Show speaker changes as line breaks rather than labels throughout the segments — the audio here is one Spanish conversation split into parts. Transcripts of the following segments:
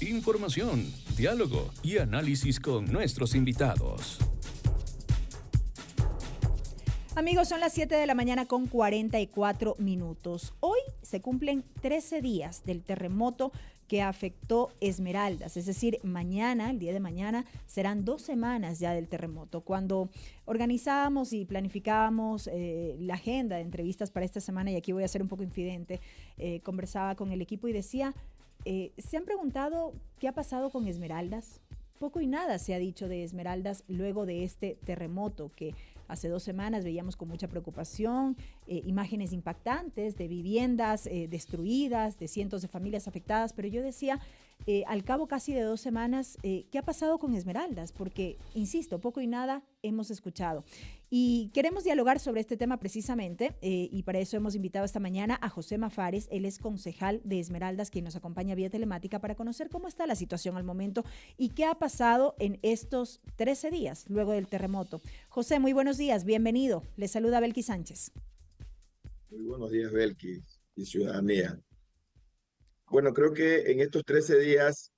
Información, diálogo y análisis con nuestros invitados.
Amigos, son las 7 de la mañana con 44 minutos. Hoy se cumplen 13 días del terremoto que afectó Esmeraldas, es decir, mañana, el día de mañana, serán 2 semanas ya del terremoto. Cuando organizábamos y planificábamos la agenda de entrevistas para esta semana, y aquí voy a ser un poco infidente, conversaba con el equipo y decía, ¿se han preguntado qué ha pasado con Esmeraldas? Poco y nada se ha dicho de Esmeraldas luego de este terremoto que hace 2 semanas veíamos con mucha preocupación, imágenes impactantes de viviendas destruidas, de cientos de familias afectadas, pero yo decía, al cabo casi de 2 semanas, ¿qué ha pasado con Esmeraldas? Porque, insisto, poco y nada hemos escuchado. Y queremos dialogar sobre este tema precisamente, y para eso hemos invitado esta mañana a José Mafares, él es concejal de Esmeraldas, quien nos acompaña vía telemática para conocer cómo está la situación al momento y qué ha pasado en estos 13 días luego del terremoto. José, muy buenos días, bienvenido. Le saluda Belkis Sánchez.
Muy buenos días, Belkis y ciudadanía. Bueno, creo que en estos 13 días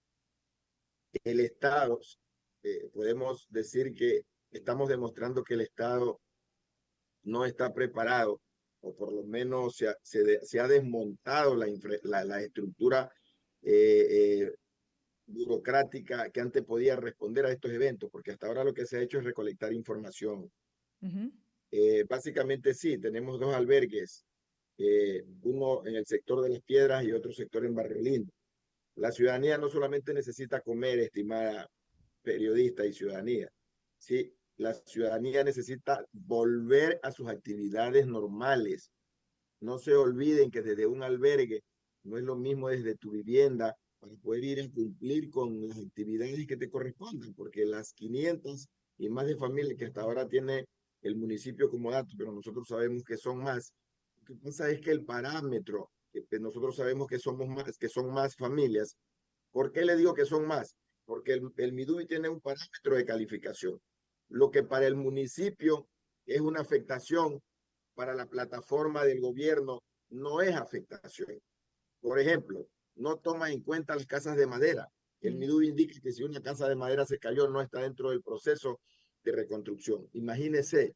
el Estado, podemos decir que estamos demostrando que el Estado no está preparado, o por lo menos se ha desmontado la estructura eh, burocrática que antes podía responder a estos eventos, porque hasta ahora lo que se ha hecho es recolectar información.
Uh-huh.
Básicamente sí, tenemos 2 albergues, uno en el sector de Las Piedras y otro sector en Barrio Lindo. La ciudadanía no solamente necesita comer, estimada periodista y ciudadanía, sí, la ciudadanía necesita volver a sus actividades normales. No se olviden que desde un albergue no es lo mismo desde tu vivienda para poder ir a cumplir con las actividades que te correspondan, porque las 500 y más de familias que hasta ahora tiene el municipio como dato, pero nosotros sabemos que son más. Lo que pasa es que el parámetro, que nosotros sabemos que son más familias. ¿Por qué le digo que son más? Porque el Midubi tiene un parámetro de calificación. Lo que para el municipio es una afectación, para la plataforma del gobierno no es afectación. Por ejemplo, no toma en cuenta las casas de madera. El Midubi indica que si una casa de madera se cayó, no está dentro del proceso de reconstrucción. Imagínese.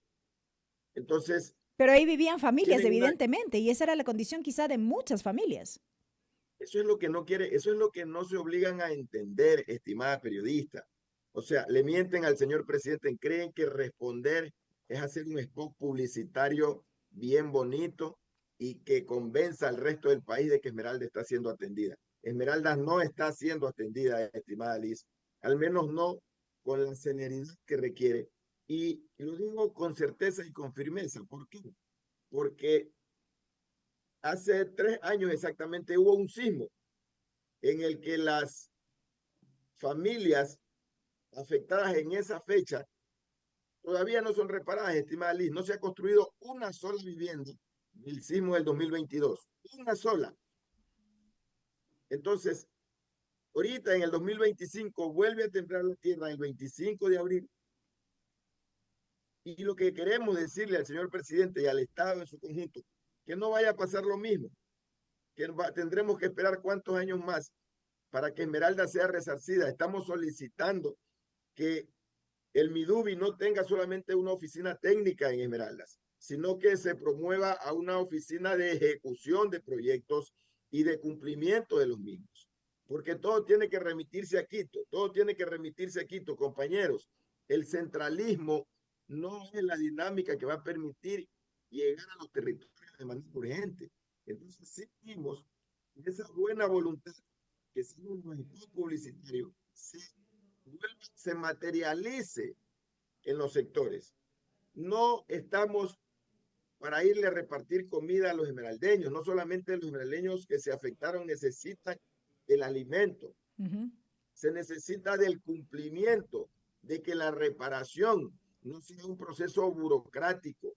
Entonces,
pero ahí vivían familias,
tienen una,
evidentemente, y esa era la condición quizá de muchas familias.
eso es lo que no quiere, eso es lo que no se obligan a entender, estimada periodista. O sea, le mienten al señor presidente, creen que responder es hacer un spot publicitario bien bonito y que convenza al resto del país de que Esmeralda está siendo atendida. Esmeralda no está siendo atendida, estimada Liz, al menos no con la celeridad que requiere. Y lo digo con certeza y con firmeza. ¿Por qué? Porque hace 3 años exactamente hubo un sismo en el que las familias afectadas en esa fecha todavía no son reparadas, estimada Liz. No se ha construido una sola vivienda del sismo del 2022. Una sola. Entonces, ahorita en el 2025 vuelve a temblar la tierra el 25 de abril. Y lo que queremos decirle al señor presidente y al Estado en su conjunto, que no vaya a pasar lo mismo, tendremos que esperar cuántos años más para que Esmeralda sea resarcida. Estamos solicitando que el Midubi no tenga solamente una oficina técnica en Esmeraldas, sino que se promueva a una oficina de ejecución de proyectos y de cumplimiento de los mismos. Porque todo tiene que remitirse a Quito, todo tiene que remitirse a Quito, compañeros. El centralismo no es la dinámica que va a permitir llegar a los territorios de manera urgente. Entonces, sí vimos esa buena voluntad que según los equipos publicitarios se materialice en los sectores. No estamos para irle a repartir comida a los esmeraldeños. No solamente los esmeraldeños que se afectaron necesitan el alimento.
Uh-huh.
Se necesita del cumplimiento, de que la reparación no sea un proceso burocrático.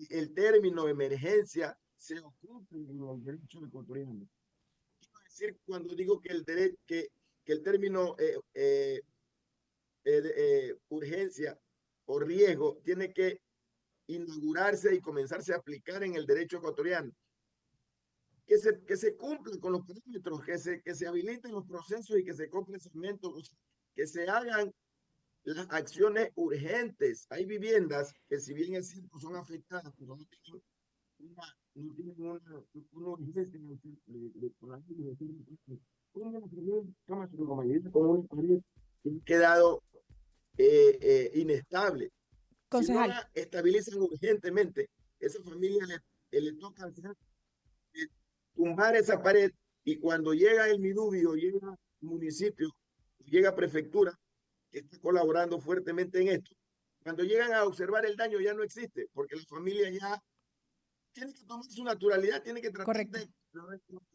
El término emergencia se ocupe de los derechos ecuatorianos. Quiero decir, cuando digo que el término urgencia o riesgo tiene que inaugurarse y comenzarse a aplicar en el derecho ecuatoriano. que se cumplan con los parámetros, que se habiliten los procesos y que se compre el cemento, que se hagan las acciones urgentes. Hay viviendas que, si bien es cierto, son afectadas, pero no tienen no tienen una urgencia con una pared que ha quedado inestable. Si no
Concejal.
la estabilizan urgentemente, esa familia le toca hacer, tumbar esa pared, y cuando llega el Midubio, llega municipio, llega prefectura, que está colaborando fuertemente en esto, cuando llegan a observar el daño ya no existe, porque la familia ya tiene que tomar su naturalidad, tiene que tratar
Correcto.
de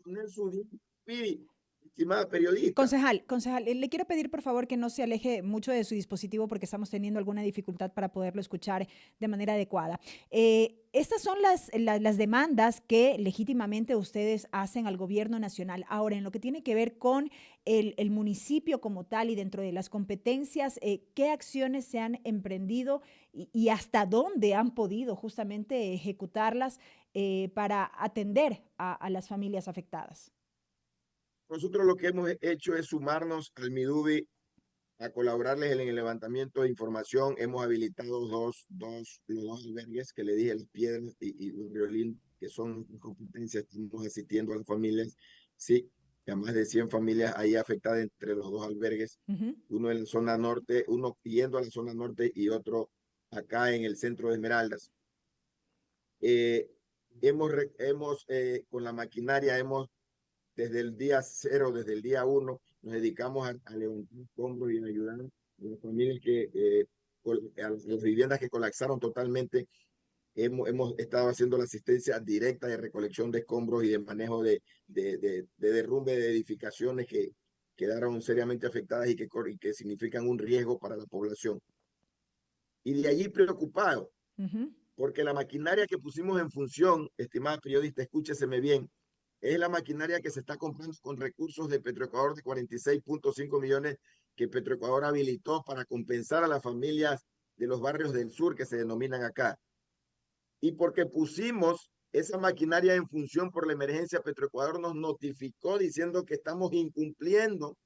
poner su espíritu, estimada periodista.
Concejal, le quiero pedir por favor que no se aleje mucho de su dispositivo porque estamos teniendo alguna dificultad para poderlo escuchar de manera adecuada. Estas son las demandas que legítimamente ustedes hacen al gobierno nacional. Ahora, en lo que tiene que ver con el municipio como tal y dentro de las competencias, ¿qué acciones se han emprendido y hasta dónde han podido justamente ejecutarlas para atender a las familias afectadas?
Nosotros lo que hemos hecho es sumarnos al Midubi a colaborarles en el levantamiento de información. Hemos habilitado los dos albergues que le dije, Las Piedras y Riolín, que son competencias. Estamos asistiendo a las familias. Sí, a más de 100 familias ahí afectadas entre los dos albergues.
Ujú.
Uno en la zona norte, uno yendo a la zona norte y otro acá en el centro de Esmeraldas. Eh, con la maquinaria, desde el día cero, desde el día uno, nos dedicamos a levantar escombros y a ayudar a las familias a las viviendas que colapsaron totalmente. Hemos estado haciendo la asistencia directa de recolección de escombros y de manejo de derrumbe de edificaciones que quedaron seriamente afectadas y que significan un riesgo para la población. Y de allí preocupado,
Ujú.
porque la maquinaria que pusimos en función, estimada periodista, escúcheseme bien, es la maquinaria que se está comprando con recursos de Petroecuador de 46.5 millones que Petroecuador habilitó para compensar a las familias de los barrios del sur que se denominan acá. Y porque pusimos esa maquinaria en función por la emergencia, Petroecuador nos notificó diciendo que estamos incumpliendo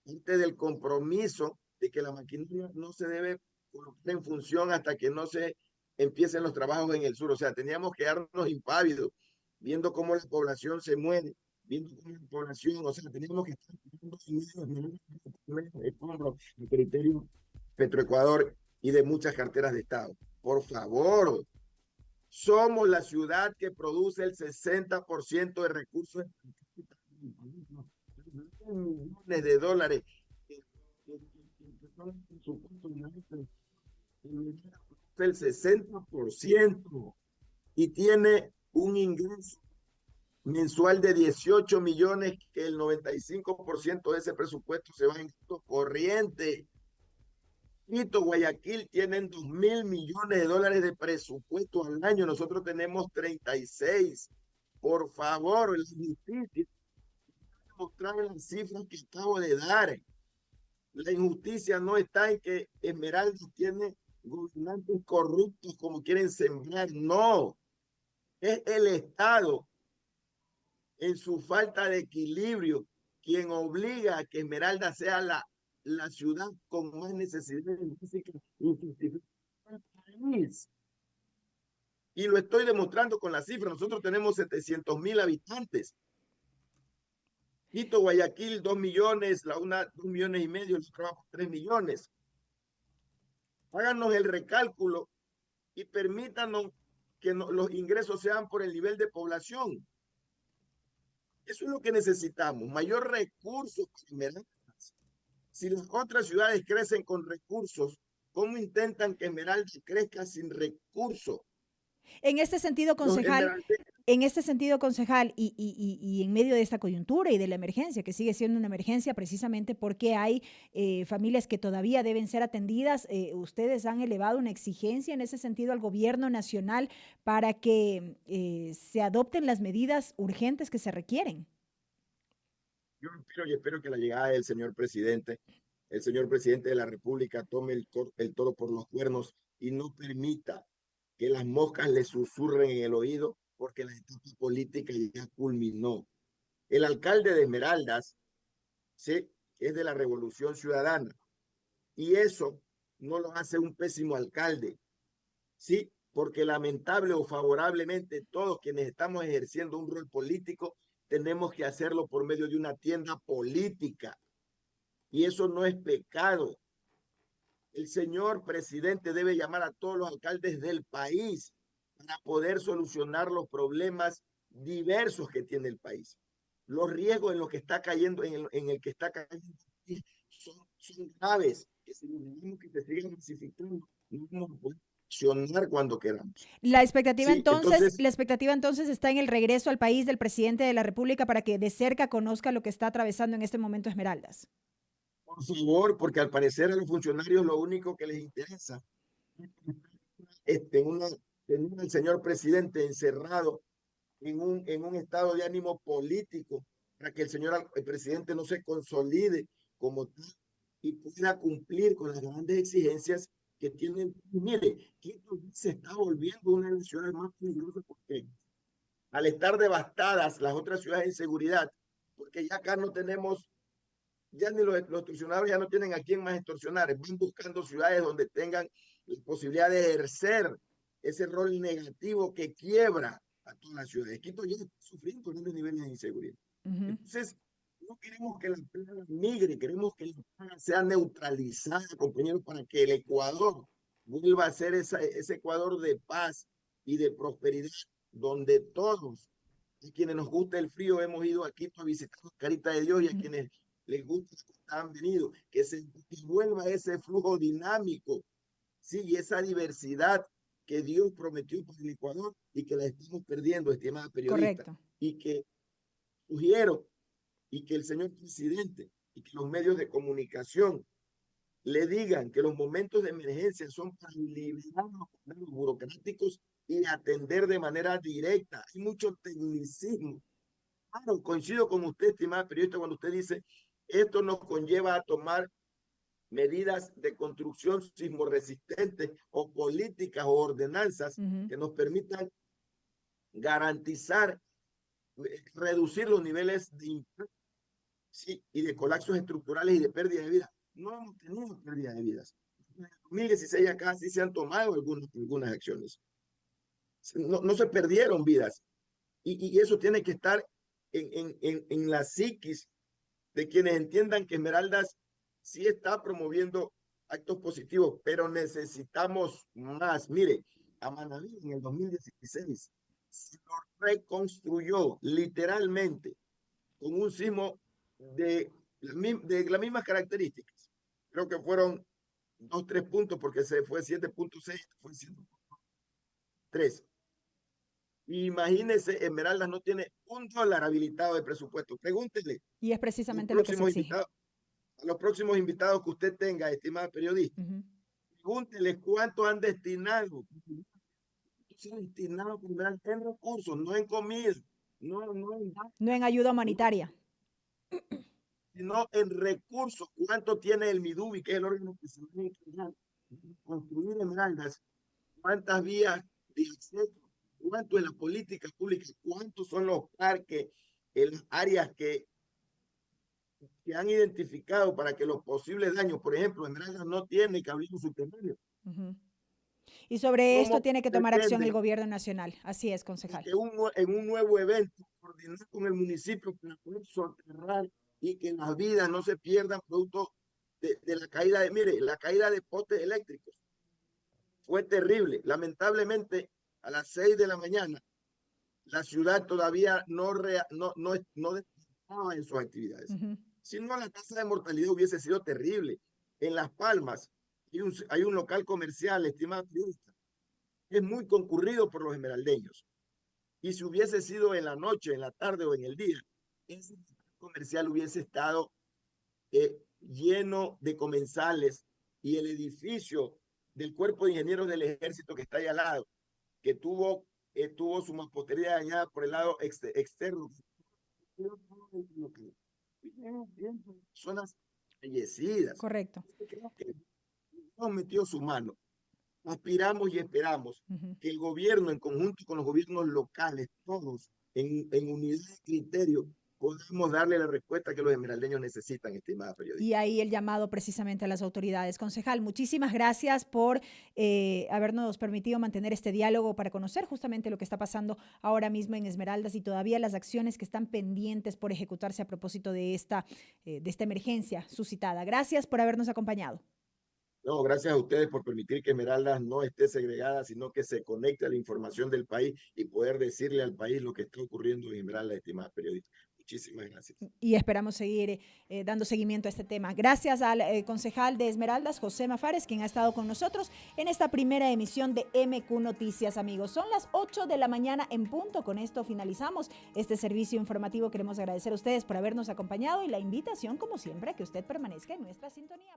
parte del compromiso de que la maquinaria no se debe colocar en función hasta que no se empiecen los trabajos en el sur. O sea, teníamos que darnos impávidos, viendo cómo la población se muere, viendo cómo la población, o sea, teníamos que estar el criterio Petroecuador y de muchas carteras de Estado. Por favor, somos la ciudad que produce el 60% de recursos, millones de dólares, el 60%, y tiene un ingreso mensual de 18 millones, que el 95% de ese presupuesto se va en gasto corriente. Quito, Guayaquil tienen 2.000 millones de dólares de presupuesto al año, nosotros tenemos 36. Por favor, la justicia, mostrar las cifras que acabo de dar. La injusticia no está en que Esmeralda tiene gobernantes corruptos como quieren sembrar, no. Es el Estado, en su falta de equilibrio, quien obliga a que Esmeralda sea la ciudad con más necesidades básicas del país. Y lo estoy demostrando con las cifras. Nosotros tenemos 700.000 habitantes. Quito, Guayaquil, 2 millones, la una 2 millones y medio, el trabajo 3 millones. Háganos el recálculo y permítanos que los ingresos sean por el nivel de población. Eso es lo que necesitamos, mayor recursos para Esmeraldas. Si las otras ciudades crecen con recursos, ¿cómo intentan que Esmeraldas crezca sin recursos?
En este sentido,
Los
concejal,
esmeraldeños,
y en medio de esta coyuntura y de la emergencia, que sigue siendo una emergencia precisamente porque hay familias que todavía deben ser atendidas, ustedes han elevado una exigencia en ese sentido al gobierno nacional para que se adopten las medidas urgentes que se requieren.
yo espero que la llegada del señor presidente, el señor presidente de la República, tome el toro por los cuernos y no permita que las moscas le susurren en el oído porque la etapa política ya culminó. El alcalde de Esmeraldas, ¿sí?, es de la Revolución Ciudadana, y eso no lo hace un pésimo alcalde, ¿sí? Porque lamentable o favorablemente todos quienes estamos ejerciendo un rol político tenemos que hacerlo por medio de una tienda política, y eso no es pecado. El señor presidente debe llamar a todos los alcaldes del país para poder solucionar los problemas diversos que tiene el país. Los riesgos en los que está cayendo, en el que está cayendo son graves, que si nos que se sigan masificando, no vamos a poder accionar cuando queramos. Sí, entonces,
La expectativa entonces está en el regreso al país del presidente de la República para que de cerca conozca lo que está atravesando en este momento Esmeraldas.
por favor, porque al parecer a los funcionarios lo único que les interesa es tener al señor presidente encerrado en un estado de ánimo político para que el presidente no se consolide como tal y pueda cumplir con las grandes exigencias que tienen. Mire, Quito se está volviendo una de las ciudades más peligrosas porque al estar devastadas las otras ciudades en seguridad, porque ya acá no tenemos, ya ni los extorsionadores ya no tienen a quién más extorsionar, van buscando ciudades donde tengan la posibilidad de ejercer ese rol negativo que quiebra a todas las ciudades. Quito ya está sufriendo grandes niveles de inseguridad. Entonces, no queremos que la plaga migre, queremos que la plaga sea neutralizada, compañeros, para que el Ecuador vuelva a ser ese Ecuador de paz y de prosperidad, donde todos, a quienes nos gusta el frío, hemos ido a Quito a visitar la Carita de Dios, y a quienes les gusta han venido, que vuelva ese flujo dinámico, sí, y esa diversidad que Dios prometió para el Ecuador y que la estamos perdiendo, estimada periodista,
Correcto.
y que sugiero y que el señor presidente y que los medios de comunicación le digan que los momentos de emergencia son para liberar los problemas burocráticos y atender de manera directa. Hay mucho tecnicismo. Claro, coincido con usted, estimada periodista, cuando usted dice esto nos conlleva a tomar medidas de construcción sismoresistentes o políticas o ordenanzas que nos permitan garantizar, reducir los niveles de impacto, sí, y de colapsos estructurales y de pérdida de vidas. No hemos tenido pérdida de vidas. En el 2016 acá sí se han tomado algunas acciones. No se perdieron vidas. Y eso tiene que estar en la psiquis de quienes entiendan que Esmeraldas sí está promoviendo actos positivos, pero necesitamos más. Mire, a Manaví en el 2016 se lo reconstruyó literalmente con un sismo de las mismas características. Creo que fueron 2, 3 puntos, porque se fue 7.6, fue 7.3. Imagínense, Esmeraldas no tiene $1 habilitado de presupuesto. Pregúntele
Y es
a los
precisamente lo que se
próximos
exige.
invitados, que usted tenga, estimada periodista. Pregúntele cuánto han destinado. Se han destinado en recursos, no en comida,
No en ayuda humanitaria.
sino en recursos. ¿Cuánto tiene el MIDUBI, que es el órgano que se va a encargar de construir Esmeraldas? ¿Cuántas vías de acceso? ¿Cuánto es la política pública? ¿Cuántos son los parques, las áreas que han identificado para que los posibles daños, por ejemplo, Esmeraldas no tiene cabildo subterráneo?
Y sobre esto
¿Cómo
tiene que tomar acción el
pretenden
gobierno nacional. Así es, concejal.
que en un nuevo evento coordinar con el municipio para poder soterrar y que las vidas no se pierdan producto de la caída mire, la caída de postes eléctricos fue terrible? Lamentablemente, a las 6 de la mañana, la ciudad todavía no despertaba en sus actividades. Si no, la tasa de mortalidad hubiese sido terrible. En Las Palmas hay un local comercial, estimado periodista, es muy concurrido por los esmeraldeños. Y si hubiese sido en la noche, en la tarde o en el día, ese comercial hubiese estado lleno de comensales, y el edificio del Cuerpo de Ingenieros del Ejército que está ahí al lado, que tuvo su mampostería dañada por el lado externo. Personas fallecidas.
Correcto.
Creo que Dios metió su mano aspiramos y esperamos que el gobierno, en conjunto con los gobiernos locales, todos en unidad de criterio, podamos darle la respuesta que los esmeraldeños necesitan, estimada periodista.
Y ahí el llamado precisamente a las autoridades. Concejal, muchísimas gracias por habernos permitido mantener este diálogo para conocer justamente lo que está pasando ahora mismo en Esmeraldas y todavía las acciones que están pendientes por ejecutarse a propósito de esta emergencia suscitada. Gracias por habernos acompañado.
No, gracias a ustedes por permitir que Esmeraldas no esté segregada, sino que se conecte a la información del país y poder decirle al país lo que está ocurriendo en Esmeraldas, estimadas periodistas. Muchísimas gracias.
Y esperamos seguir dando seguimiento a este tema. Gracias al concejal de Esmeraldas, José Mafares, quien ha estado con nosotros en esta primera emisión de MQ Noticias, amigos. Son las 8 de la mañana en punto. Con esto finalizamos este servicio informativo. Queremos agradecer a ustedes por habernos acompañado y la invitación, como siempre, a que usted permanezca en nuestra sintonía.